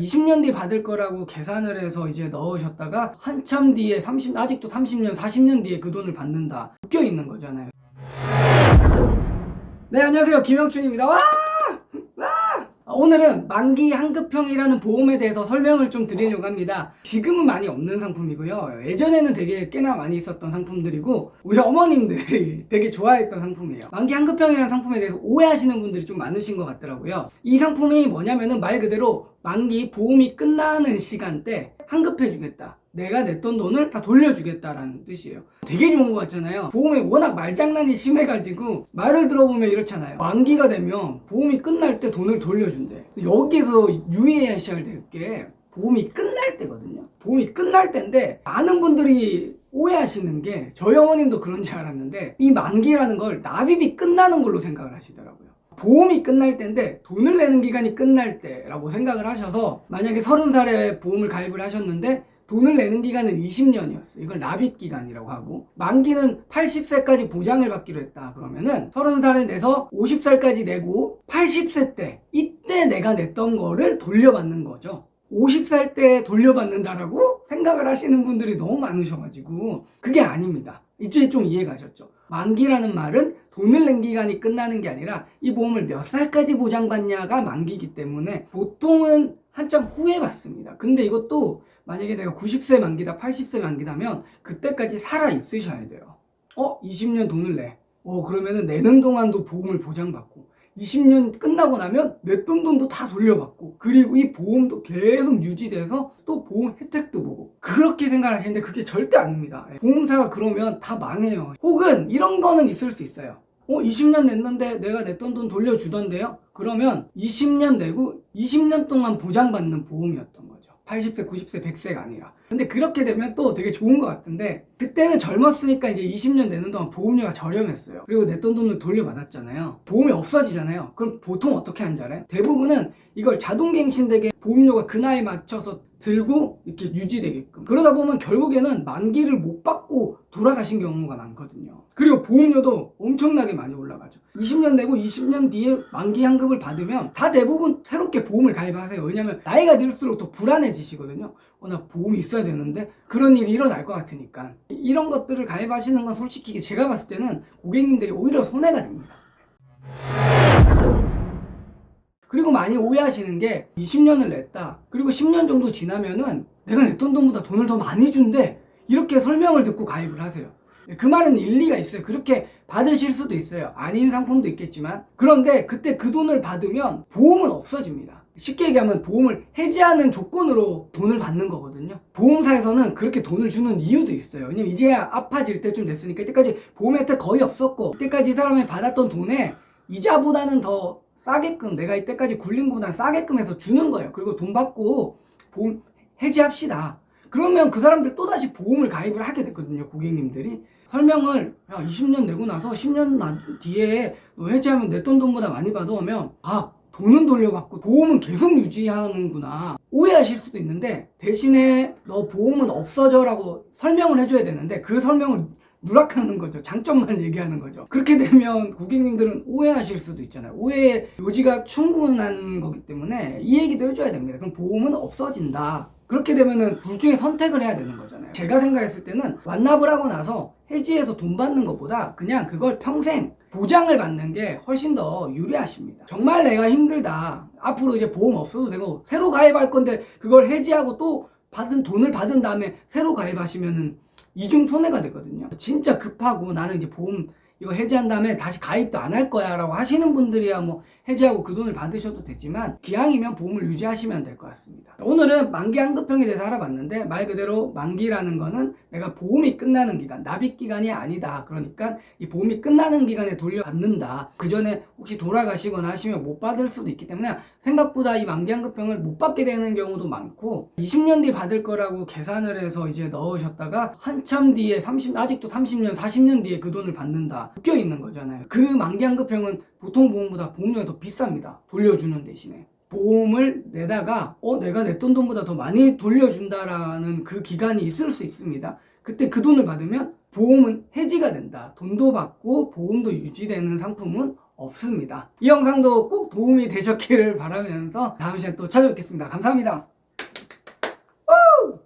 20년 뒤 받을 거라고 계산을 해서 이제 넣으셨다가 한참 뒤에 아직도 30년, 40년 뒤에 그 돈을 받는다. 묶여 있는 거잖아요. 네, 안녕하세요. 김영춘입니다. 와! 오늘은 만기 한급형이라는 보험에 대해서 설명을 좀 드리려고 합니다. 지금은 많이 없는 상품이고요. 예전에는 되게 꽤나 많이 있었던 상품들이고 우리 어머님들이 되게 좋아했던 상품이에요. 만기 한급형이라는 상품에 대해서 오해하시는 분들이 좀 많으신 것 같더라고요. 이 상품이 뭐냐면은 말 그대로 만기 보험이 끝나는 시간대 환급해주겠다. 내가 냈던 돈을 다 돌려주겠다라는 뜻이에요. 되게 좋은 것 같잖아요. 보험에 워낙 말장난이 심해가지고 말을 들어보면 이렇잖아요. 만기가 되면 보험이 끝날 때 돈을 돌려준대. 여기서 유의하셔야 될 게 보험이 끝날 때거든요. 보험이 끝날 때인데 많은 분들이 오해하시는 게 저희 어머님도 그런 줄 알았는데 이 만기라는 걸 납입이 끝나는 걸로 생각을 하시더라고요. 보험이 끝날 때인데 돈을 내는 기간이 끝날 때라고 생각을 하셔서 만약에 30살에 보험을 가입을 하셨는데 돈을 내는 기간은 20년이었어요. 이걸 납입기간이라고 하고 만기는 80세까지 보장을 받기로 했다. 그러면은 30살에 내서 50살까지 내고 80세 때 이때 내가 냈던 거를 돌려받는 거죠. 50살 때 돌려받는다라고 생각을 하시는 분들이 너무 많으셔가지고 그게 아닙니다. 이쪽에 좀 이해가 가셨죠? 만기라는 말은 돈을 낸 기간이 끝나는 게 아니라 이 보험을 몇 살까지 보장받냐가 만기이기 때문에 보통은 한참 후에 받습니다. 근데 이것도 만약에 내가 90세 만기다 80세 만기다면 그때까지 살아 있으셔야 돼요. 20년 돈을 내. 그러면은 내는 동안도 보험을 보장받고 20년 끝나고 나면 냈던 돈도 다 돌려받고 그리고 이 보험도 계속 유지돼서 또 보험 혜택도 보고 그렇게 생각하시는데 그게 절대 아닙니다. 보험사가 그러면 다 망해요. 혹은 이런 거는 있을 수 있어요. 20년 냈는데 내가 냈던 돈 돌려주던데요? 그러면 20년 내고 20년 동안 보장받는 보험이었던 거죠. 80세, 90세, 100세가 아니라. 근데 그렇게 되면 또 되게 좋은 것 같은데 그때는 젊었으니까 이제 20년 내는 동안 보험료가 저렴했어요. 그리고 냈던 돈을 돌려받았잖아요. 보험이 없어지잖아요. 그럼 보통 어떻게 하는지 알아요? 대부분은 이걸 자동갱신되게 보험료가 그 나이에 맞춰서 들고 이렇게 유지되게끔 그러다 보면 결국에는 만기를 못 받고 돌아가신 경우가 많거든요. 그리고 보험료도 엄청나게 많이 올라가죠. 20년 내고 20년 뒤에 만기 환급을 받으면 다 대부분 새롭게 보험을 가입하세요. 왜냐면 나이가 들수록 더 불안해지시거든요. 나 보험이 있어야 되는데 그런 일이 일어날 것 같으니까 이런 것들을 가입하시는 건 솔직히 제가 봤을 때는 고객님들이 오히려 손해가 됩니다. 그리고 많이 오해하시는 게 20년을 냈다. 그리고 10년 정도 지나면은 내가 냈던 돈보다 돈을 더 많이 준대. 이렇게 설명을 듣고 가입을 하세요. 그 말은 일리가 있어요. 그렇게 받으실 수도 있어요. 아닌 상품도 있겠지만. 그런데 그때 그 돈을 받으면 보험은 없어집니다. 쉽게 얘기하면 보험을 해지하는 조건으로 돈을 받는 거거든요. 보험사에서는 그렇게 돈을 주는 이유도 있어요. 왜냐면 이제 아파질 때쯤 됐으니까 이때까지 보험 혜택 거의 없었고 이때까지 이 사람이 받았던 돈에 이자보다는 더 싸게끔 내가 이때까지 굴린 것보다 싸게끔 해서 주는 거예요. 그리고 돈 받고 보험 해지합시다. 그러면 그 사람들 또다시 보험을 가입을 하게 됐거든요. 고객님들이 설명을 20년 내고 나서 10년 뒤에 너 해지하면 냈던 돈보다 많이 받아 오면 돈은 돌려받고 보험은 계속 유지하는구나 오해하실 수도 있는데 대신에 너 보험은 없어져 라고 설명을 해줘야 되는데 그 설명을 누락하는 거죠. 장점만 얘기하는 거죠. 그렇게 되면 고객님들은 오해하실 수도 있잖아요. 오해의 요지가 충분한 거기 때문에 이 얘기도 해줘야 됩니다. 그럼 보험은 없어진다. 그렇게 되면은 둘 중에 선택을 해야 되는 거잖아요. 제가 생각했을 때는 완납을 하고 나서 해지해서 돈 받는 것보다 그냥 그걸 평생 보장을 받는 게 훨씬 더 유리하십니다. 정말 내가 힘들다. 앞으로 이제 보험 없어도 되고 새로 가입할 건데 그걸 해지하고 또 받은 돈을 받은 다음에 새로 가입하시면은 이중 손해가 되거든요. 진짜 급하고 나는 이제 보험 이거 해지한 다음에 다시 가입도 안 할 거야 라고 하시는 분들이야 뭐 해지하고 그 돈을 받으셔도 되지만 기왕이면 보험을 유지하시면 될 것 같습니다. 오늘은 만기 환급형에 대해서 알아봤는데 말 그대로 만기라는 거는 내가 보험이 끝나는 기간, 납입 기간이 아니다. 그러니까 이 보험이 끝나는 기간에 돌려받는다. 그 전에 혹시 돌아가시거나 하시면 못 받을 수도 있기 때문에 생각보다 이 만기 환급형을 못 받게 되는 경우도 많고 20년 뒤 받을 거라고 계산을 해서 이제 넣으셨다가 한참 뒤에 아직도 30년, 40년 뒤에 그 돈을 받는다. 묶여 있는 거잖아요. 그 만기 환급형은 보통 보험보다 보험료가 더 비쌉니다. 돌려주는 대신에. 보험을 내다가 내가 냈던 돈보다 더 많이 돌려준다라는 그 기간이 있을 수 있습니다. 그때 그 돈을 받으면 보험은 해지가 된다. 돈도 받고 보험도 유지되는 상품은 없습니다. 이 영상도 꼭 도움이 되셨기를 바라면서 다음 시간에 또 찾아뵙겠습니다. 감사합니다.